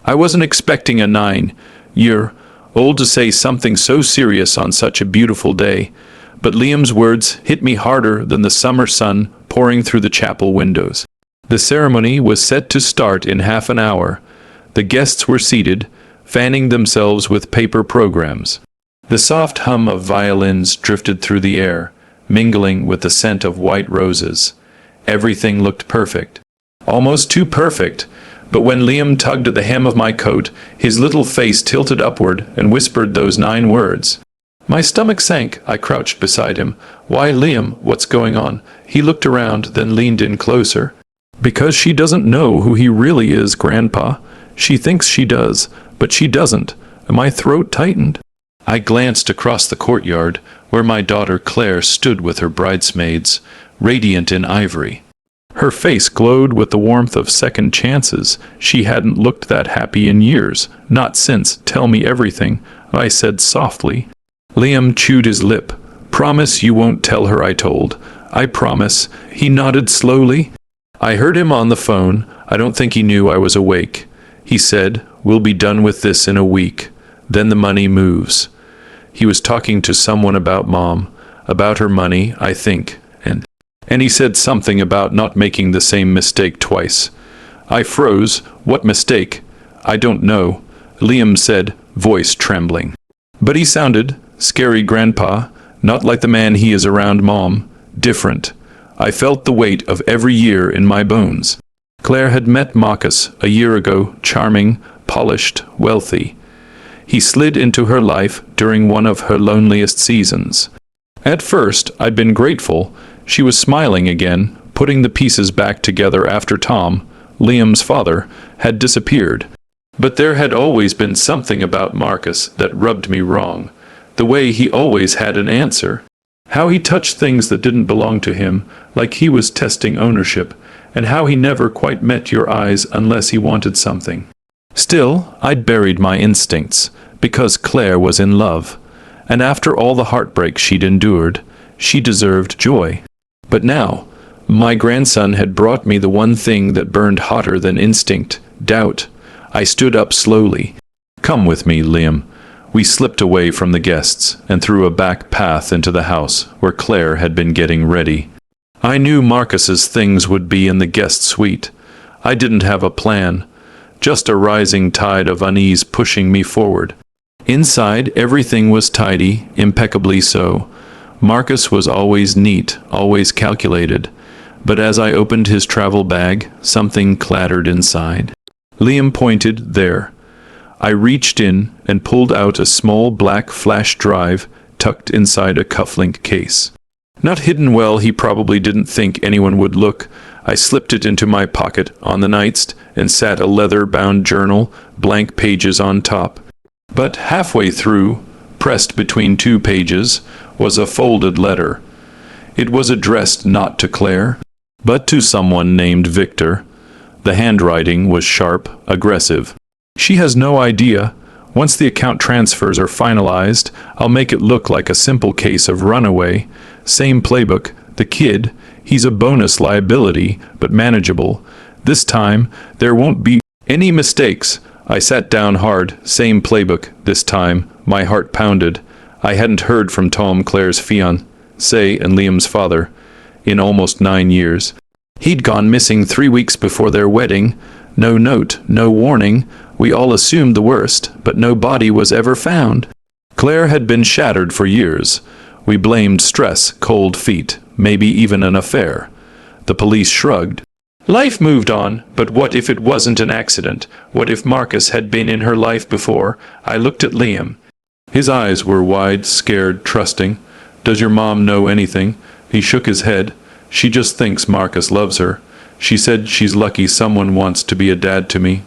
I wasn't expecting a 9-year-old to say something so serious on such a beautiful day, but Liam's words hit me harder than the summer sun pouring through the chapel windows. The ceremony was set to start in half an hour. The guests were seated, fanning themselves with paper programs. The soft hum of violins drifted through the air, mingling with the scent of white roses. Everything looked perfect. Almost too perfect, but when Liam tugged at the hem of my coat, his little face tilted upward and whispered those 9 words. My stomach sank. I crouched beside him. Why, Liam, what's going on? He looked around, then leaned in closer. Because she doesn't know who he really is, Grandpa. She thinks she does, but she doesn't. My throat tightened. I glanced across the courtyard, where my daughter Claire stood with her bridesmaids, radiant in ivory. Her face glowed with the warmth of second chances. She hadn't looked that happy in years. Not since Tell Me Everything, I said softly. Liam chewed his lip. Promise you won't tell her I told. I promise. He nodded slowly. I heard him on the phone. I don't think he knew I was awake. He said, we'll be done with this in a week. Then the money moves. He was talking to someone about Mom, about her money, I think, and he said something about not making the same mistake twice. I froze. What mistake? I don't know, Liam said, voice trembling. But he sounded, scary Grandpa, not like the man he is around Mom, different. I felt the weight of every year in my bones. Claire had met Marcus a year ago, charming, polished, wealthy. He slid into her life during one of her loneliest seasons. At first, I'd been grateful. She was smiling again, putting the pieces back together after Tom, Liam's father, had disappeared. But there had always been something about Marcus that rubbed me wrong. The way he always had an answer. How he touched things that didn't belong to him, like he was testing ownership, and how he never quite met your eyes unless he wanted something. Still, I'd buried my instincts, because Claire was in love, and after all the heartbreak she'd endured, she deserved joy. But now, my grandson had brought me the one thing that burned hotter than instinct, doubt. I stood up slowly. Come with me, Liam. We slipped away from the guests, and through a back path into the house, where Claire had been getting ready. I knew Marcus's things would be in the guest suite. I didn't have a plan. Just a rising tide of unease pushing me forward. Inside, everything was tidy, impeccably so. Marcus was always neat, always calculated. But as I opened his travel bag, something clattered inside. Liam pointed there. I reached in and pulled out a small black flash drive tucked inside a cufflink case. Not hidden well, he probably didn't think anyone would look. I slipped it into my pocket on the nightstand and sat a leather-bound journal, blank pages on top. But halfway through, pressed between 2 pages, was a folded letter. It was addressed not to Claire, but to someone named Victor. The handwriting was sharp, aggressive. She has no idea. Once the account transfers are finalized, I'll make it look like a simple case of runaway. Same playbook. The kid, he's a bonus liability, but manageable. This time, there won't be any mistakes. I sat down hard. Same playbook. This time, my heart pounded. I hadn't heard from Tom, Claire's fiancé and Liam's father in almost 9 years. He'd gone missing 3 weeks before their wedding. No note, no warning. We all assumed the worst, but no body was ever found. Claire had been shattered for years. We blamed stress, cold feet, maybe even an affair. The police shrugged. Life moved on, but what if it wasn't an accident? What if Marcus had been in her life before? I looked at Liam. His eyes were wide, scared, trusting. Does your mom know anything? He shook his head. She just thinks Marcus loves her. She said she's lucky someone wants to be a dad to me.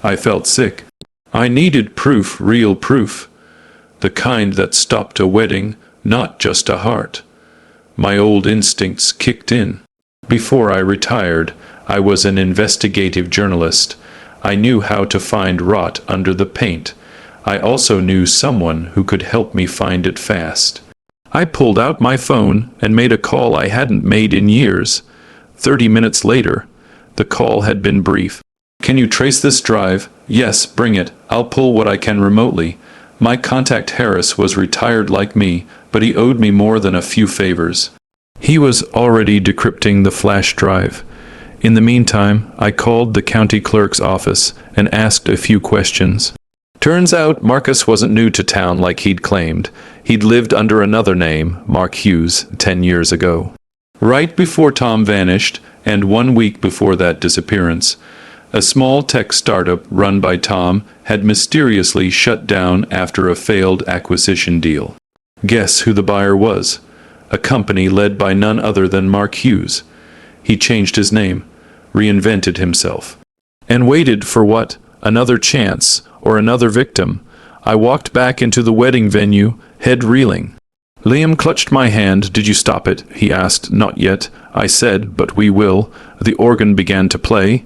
I felt sick. I needed proof, real proof. The kind that stopped a wedding, not just a heart. My old instincts kicked in. Before I retired, I was an investigative journalist. I knew how to find rot under the paint. I also knew someone who could help me find it fast. I pulled out my phone and made a call I hadn't made in years. 30 minutes later, the call had been brief. Can you trace this drive? Yes, bring it. I'll pull what I can remotely. My contact Harris was retired like me, but he owed me more than a few favors. He was already decrypting the flash drive. In the meantime, I called the county clerk's office and asked a few questions. Turns out Marcus wasn't new to town like he'd claimed. He'd lived under another name, Mark Hughes, 10 years ago. Right before Tom vanished, and 1 week before that disappearance, a small tech startup run by Tom had mysteriously shut down after a failed acquisition deal. Guess who the buyer was? A company led by none other than Mark Hughes. He changed his name, reinvented himself, and waited for what? Another chance, or another victim. I walked back into the wedding venue, head reeling. Liam clutched my hand. Did you stop it? He asked. Not yet, I said, but we will. The organ began to play.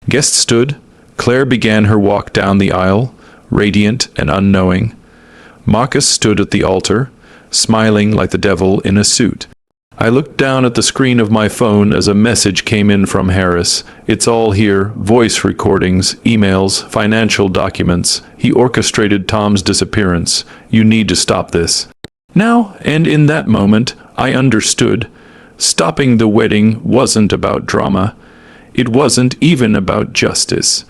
Guests stood. Claire began her walk down the aisle, radiant and unknowing. Marcus stood at the altar, smiling like the devil in a suit. I looked down at the screen of my phone as a message came in from Harris. It's all here, voice recordings, emails, financial documents. He orchestrated Tom's disappearance. You need to stop this. Now, and in that moment, I understood. Stopping the wedding wasn't about drama. It wasn't even about justice.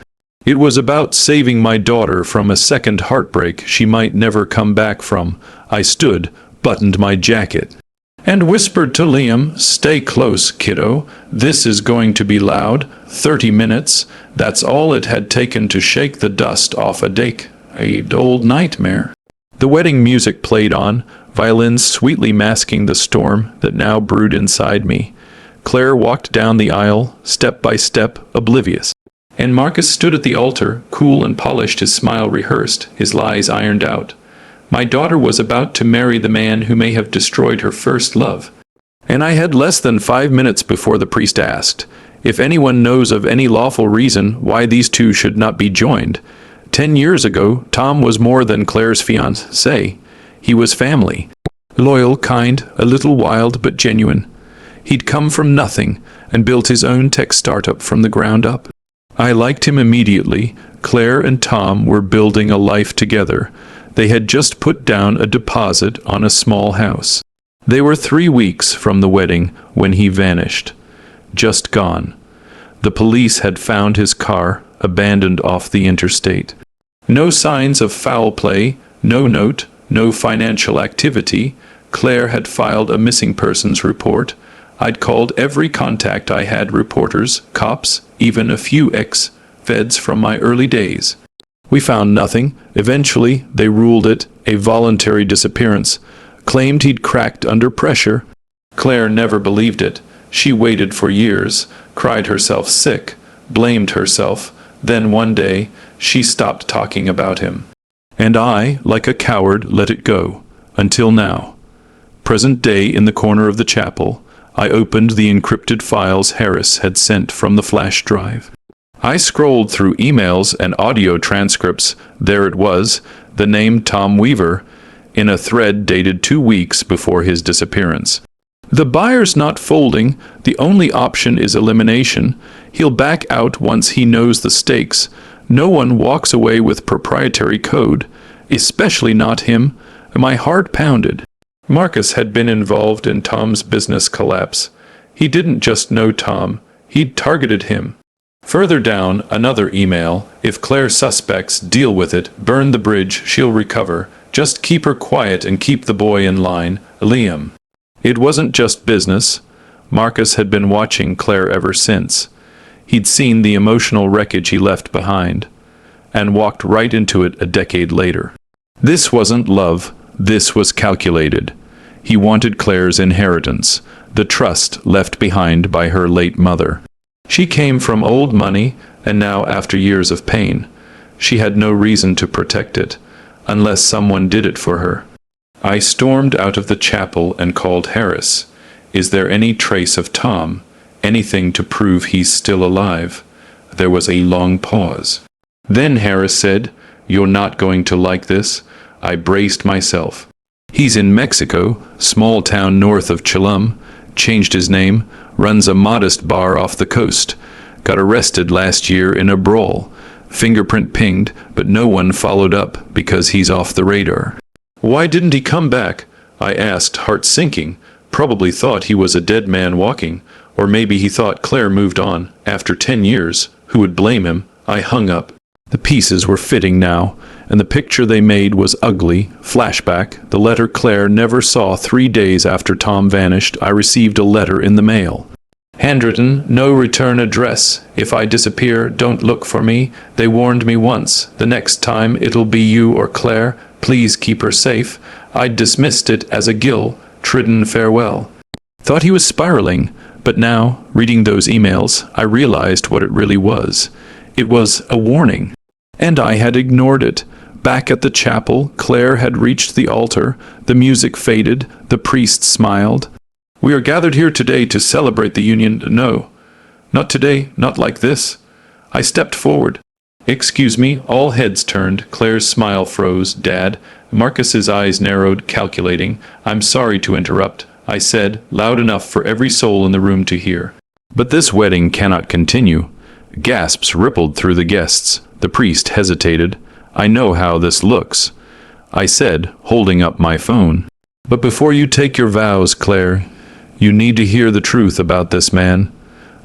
It was about saving my daughter from a second heartbreak she might never come back from. I stood, buttoned my jacket, and whispered to Liam, "Stay close, kiddo. This is going to be loud. 30 minutes. That's all it had taken to shake the dust off a old nightmare." The wedding music played on, violins sweetly masking the storm that now brewed inside me. Claire walked down the aisle, step by step, oblivious. And Marcus stood at the altar, cool and polished, his smile rehearsed, his lies ironed out. My daughter was about to marry the man who may have destroyed her first love. And I had less than 5 minutes before the priest asked, if anyone knows of any lawful reason why these two should not be joined. 10 years ago, Tom was more than Claire's fiancé. He was family. Loyal, kind, a little wild, but genuine. He'd come from nothing and built his own tech startup from the ground up. I liked him immediately. Claire and Tom were building a life together. They had just put down a deposit on a small house. They were 3 weeks from the wedding when he vanished. Just gone. The police had found his car, abandoned off the interstate. No signs of foul play, no note, no financial activity. Claire had filed a missing persons report. I'd called every contact I had, reporters, cops, even a few ex-feds from my early days. We found nothing. Eventually, they ruled it a voluntary disappearance, claimed he'd cracked under pressure. Claire never believed it. She waited for years, cried herself sick, blamed herself. Then one day, she stopped talking about him. And I, like a coward, let it go. Until now. Present day, in the corner of the chapel, I opened the encrypted files Harris had sent from the flash drive. I scrolled through emails and audio transcripts. There it was, the name Tom Weaver, in a thread dated 2 weeks before his disappearance. The buyer's not folding. The only option is elimination. He'll back out once he knows the stakes. No one walks away with proprietary code, especially not him. My heart pounded. Marcus had been involved in Tom's business collapse. He didn't just know Tom, he'd targeted him. Further down, another email. If Claire suspects, deal with it. Burn the bridge, she'll recover. Just keep her quiet and keep the boy in line. Liam. It wasn't just business. Marcus had been watching Claire ever since. He'd seen the emotional wreckage he left behind, and walked right into it a decade later. This wasn't love. This was calculated. He wanted Claire's inheritance, the trust left behind by her late mother. She came from old money, and now, after years of pain, she had no reason to protect it, unless someone did it for her. I stormed out of the chapel and called Harris. Is there any trace of Tom? Anything to prove he's still alive? There was a long pause. Then Harris said, "You're not going to like this." I braced myself. He's in Mexico, small town north of Chilum, changed his name, runs a modest bar off the coast, got arrested last year in a brawl, Fingerprint pinged, but no one followed up because he's off the radar. Why didn't he come back? I asked, heart sinking. Probably thought he was a dead man walking, or maybe he thought Claire moved on. After 10 years, who would blame him? I hung up. The pieces were fitting now, and the picture they made was ugly. Flashback, the letter Claire never saw. 3 days after Tom vanished, I received a letter in the mail. Handwritten, no return address. If I disappear, don't look for me. They warned me once. The next time it'll be you or Claire. Please keep her safe. I'd dismissed it as a guilt-ridden farewell. Thought he was spiraling, but now, reading those emails, I realized what it really was. It was a warning. And I had ignored it. Back at the chapel, Claire had reached the altar. The music faded. The priest smiled. We are gathered here today to celebrate the union. No, not today, not like this. I stepped forward. Excuse me, all heads turned. Claire's smile froze. Dad. Marcus's eyes narrowed, calculating. I'm sorry to interrupt, I said, loud enough for every soul in the room to hear. But this wedding cannot continue. Gasps rippled through the guests. The priest hesitated. I know how this looks, I said, holding up my phone. But before you take your vows, Claire, you need to hear the truth about this man.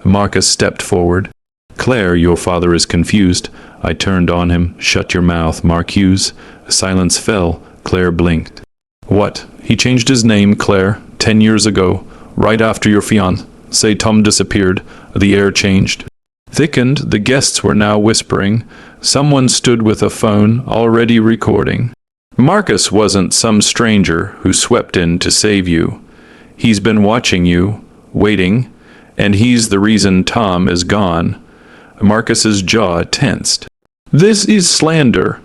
Marcus stepped forward. Claire, your father is confused. I turned on him. Shut your mouth, Marcus. Silence fell. Claire blinked. What? He changed his name, Claire, 10 years ago, right after your fiancé Tom disappeared. The air changed. Thickened, the guests were now whispering. Someone stood with a phone, already recording. Marcus wasn't some stranger who swept in to save you. He's been watching you, waiting, and he's the reason Tom is gone. Marcus's jaw tensed. This is slander.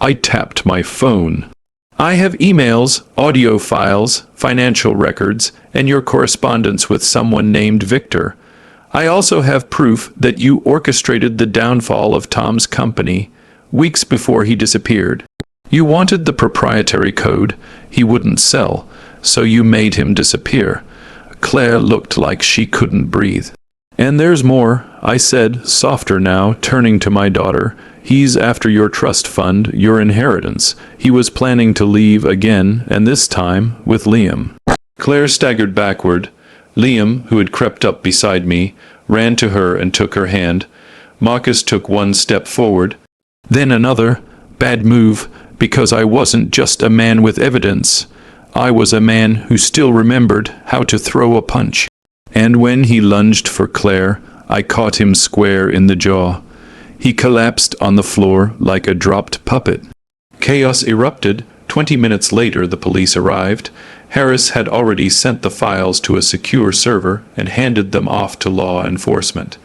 I tapped my phone. I have emails, audio files, financial records, and your correspondence with someone named Victor. I also have proof that you orchestrated the downfall of Tom's company weeks before he disappeared. You wanted the proprietary code he wouldn't sell, so you made him disappear. Claire looked like she couldn't breathe. And there's more, I said, softer now, turning to my daughter. He's after your trust fund, your inheritance. He was planning to leave again, and this time with Liam. Claire staggered backward. Liam, who had crept up beside me, ran to her and took her hand. Marcus took one step forward, then another. Bad move, because I wasn't just a man with evidence. I was a man who still remembered how to throw a punch. And when he lunged for Claire, I caught him square in the jaw. He collapsed on the floor like a dropped puppet. Chaos erupted. 20 minutes later, the police arrived. Harris had already sent the files to a secure server and handed them off to law enforcement.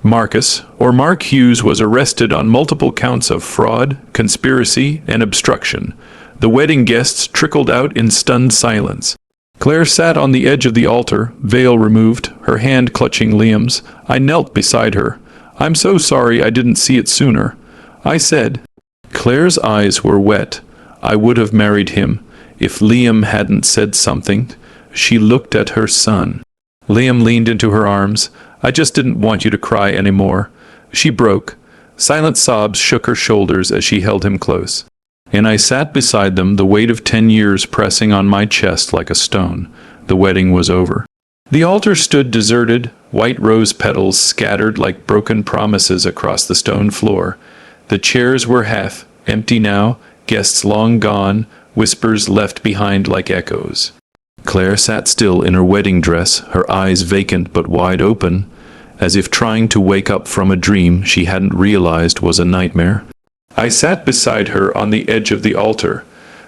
Marcus, or Mark Hughes, was arrested on multiple counts of fraud, conspiracy, and obstruction. The wedding guests trickled out in stunned silence. Claire sat on the edge of the altar, veil removed, her hand clutching Liam's. I knelt beside her. I'm so sorry I didn't see it sooner, I said. Claire's eyes were wet. I would have married him if Liam hadn't said something. She looked at her son. Liam leaned into her arms. I just didn't want you to cry anymore. She broke. Silent sobs shook her shoulders as she held him close. And I sat beside them, the weight of 10 years pressing on my chest like a stone. The wedding was over. The altar stood deserted, white rose petals scattered like broken promises across the stone floor. The chairs were half empty now, guests long gone, whispers left behind like echoes. Claire sat still in her wedding dress, her eyes vacant but wide open, as if trying to wake up from a dream she hadn't realized was a nightmare. I sat beside her on the edge of the altar.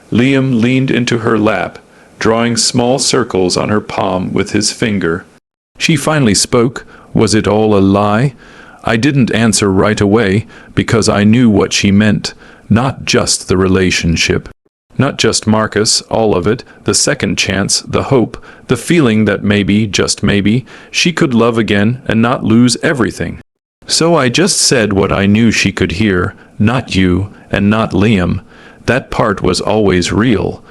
Liam leaned into her lap, drawing small circles on her palm with his finger. She finally spoke. Was it all a lie? I didn't answer right away because I knew what she meant. Not just the relationship. Not just Marcus, all of it, the second chance, the hope, the feeling that maybe, just maybe, she could love again and not lose everything. So I just said what I knew she could hear, not you and not Liam. That part was always real.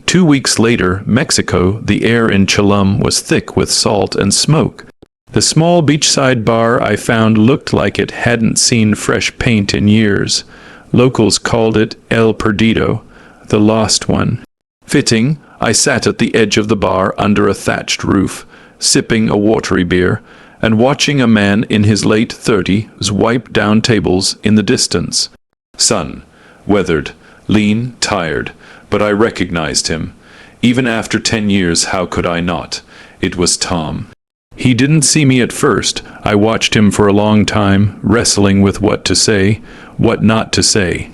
2 weeks later, Mexico, the air in Cholum was thick with salt and smoke. The small beachside bar I found looked like it hadn't seen fresh paint in years. Locals called it El Perdido, the lost one. Fitting, I sat at the edge of the bar under a thatched roof, sipping a watery beer, and watching a man in his late 30s wipe down tables in the distance. Sun, weathered, lean, tired, but I recognized him. Even after 10 years, how could I not? It was Tom. He didn't see me at first. I watched him for a long time, wrestling with what to say, what not to say.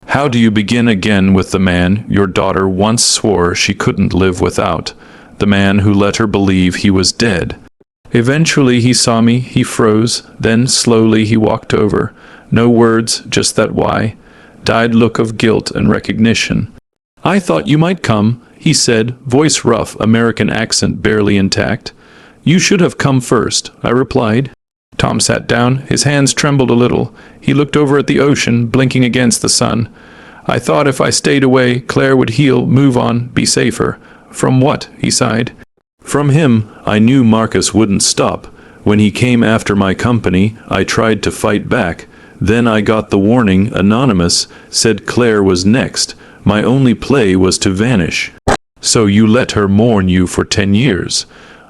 How do you begin again with the man your daughter once swore she couldn't live without? The man who let her believe he was dead. Eventually he saw me, he froze, then slowly he walked over. No words, just that wide-eyed look of guilt and recognition. "I thought you might come," he said, voice rough, American accent barely intact. "You should have come first," I replied. Tom sat down. His hands trembled a little. He looked over at the ocean, blinking against the sun. "I thought if I stayed away, Claire would heal, move on, be safer." "From what?" he sighed. "From him. I knew Marcus wouldn't stop. When he came after my company, I tried to fight back. Then I got the warning, anonymous, said Claire was next. My only play was to vanish." "So you let her mourn you for 10 years.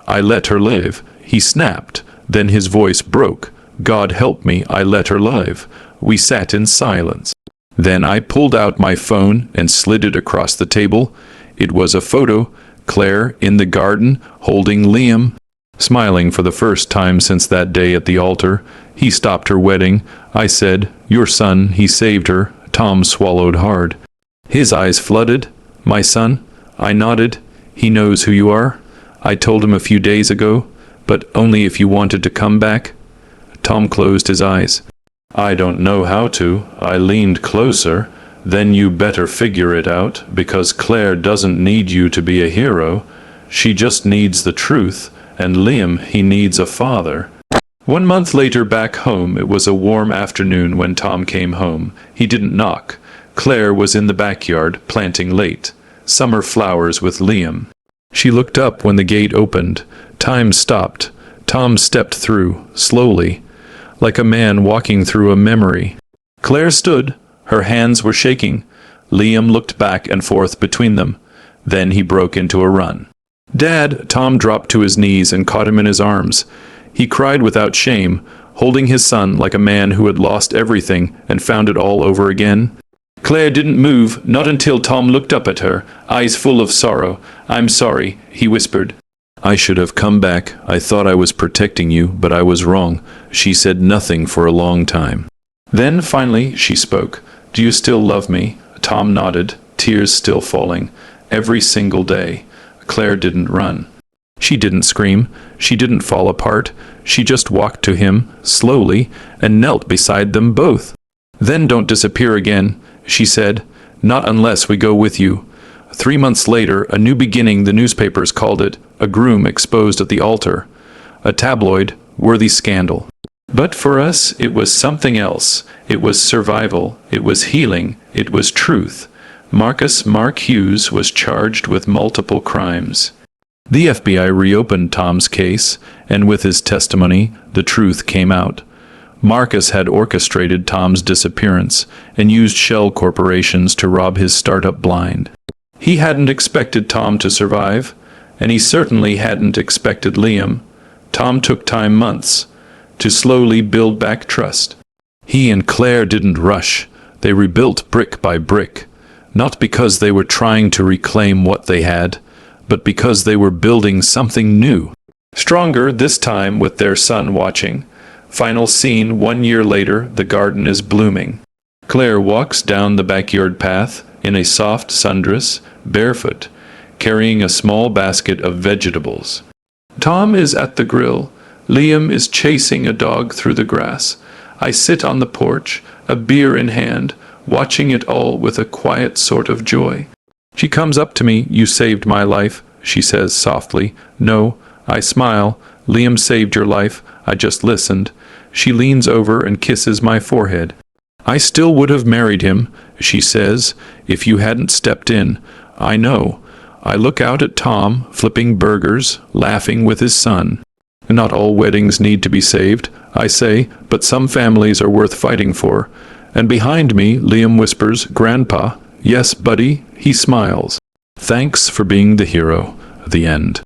"I let her live," he snapped. Then his voice broke. "God help me, I let her live." We sat in silence. Then I pulled out my phone and slid it across the table. It was a photo. Claire in the garden, holding Liam, smiling for the first time since that day at the altar. He stopped her wedding. I said, "Your son, he saved her." Tom swallowed hard. His eyes flooded. "My son?" I nodded. "He knows who you are. I told him a few days ago, but only if you wanted to come back." Tom closed his eyes. "I don't know how to." I leaned closer. "Then you better figure it out, because Claire doesn't need you to be a hero. She just needs the truth, and Liam, he needs a father." 1 month later, back home, it was a warm afternoon when Tom came home. He didn't knock. Claire was in the backyard, planting late summer flowers with Liam. She looked up when the gate opened. Time stopped. Tom stepped through, slowly, like a man walking through a memory. Claire stood. Her hands were shaking. Liam looked back and forth between them. Then he broke into a run. "Dad!" Tom dropped to his knees and caught him in his arms. He cried without shame, holding his son like a man who had lost everything and found it all over again. Claire didn't move, not until Tom looked up at her, eyes full of sorrow. "I'm sorry," he whispered. "I should have come back. I thought I was protecting you, but I was wrong." She said nothing for a long time. Then finally she spoke. "Do you still love me?" Tom nodded, tears still falling. "Every single day." Claire didn't run. She didn't scream. She didn't fall apart. She just walked to him, slowly, and knelt beside them both. "Then don't disappear again," she said. "Not unless we go with you." 3 months later, a new beginning, the newspapers called it, a groom exposed at the altar. A tabloid-worthy scandal. But for us, it was something else. It was survival. It was healing. It was truth. Mark Hughes was charged with multiple crimes. The FBI reopened Tom's case, and with his testimony, the truth came out. Marcus had orchestrated Tom's disappearance and used shell corporations to rob his startup blind. He hadn't expected Tom to survive, and he certainly hadn't expected Liam. Tom took time, months, to slowly build back trust. He and Claire didn't rush. They rebuilt brick by brick, not because they were trying to reclaim what they had, but because they were building something new. Stronger this time with their son watching. Final scene, 1 year later, the garden is blooming. Claire walks down the backyard path in a soft sundress, barefoot, carrying a small basket of vegetables. Tom is at the grill. Liam is chasing a dog through the grass. I sit on the porch, a beer in hand, watching it all with a quiet sort of joy. She comes up to me. "You saved my life," she says softly. "No." I smile. "Liam saved your life. I just listened." She leans over and kisses my forehead. "I still would have married him," she says, "if you hadn't stepped in." I know. I look out at Tom, flipping burgers, laughing with his son. Not all weddings need to be saved, I say, but some families are worth fighting for. And behind me, Liam whispers, "Grandpa." "Yes, buddy," he smiles. "Thanks for being the hero." The end.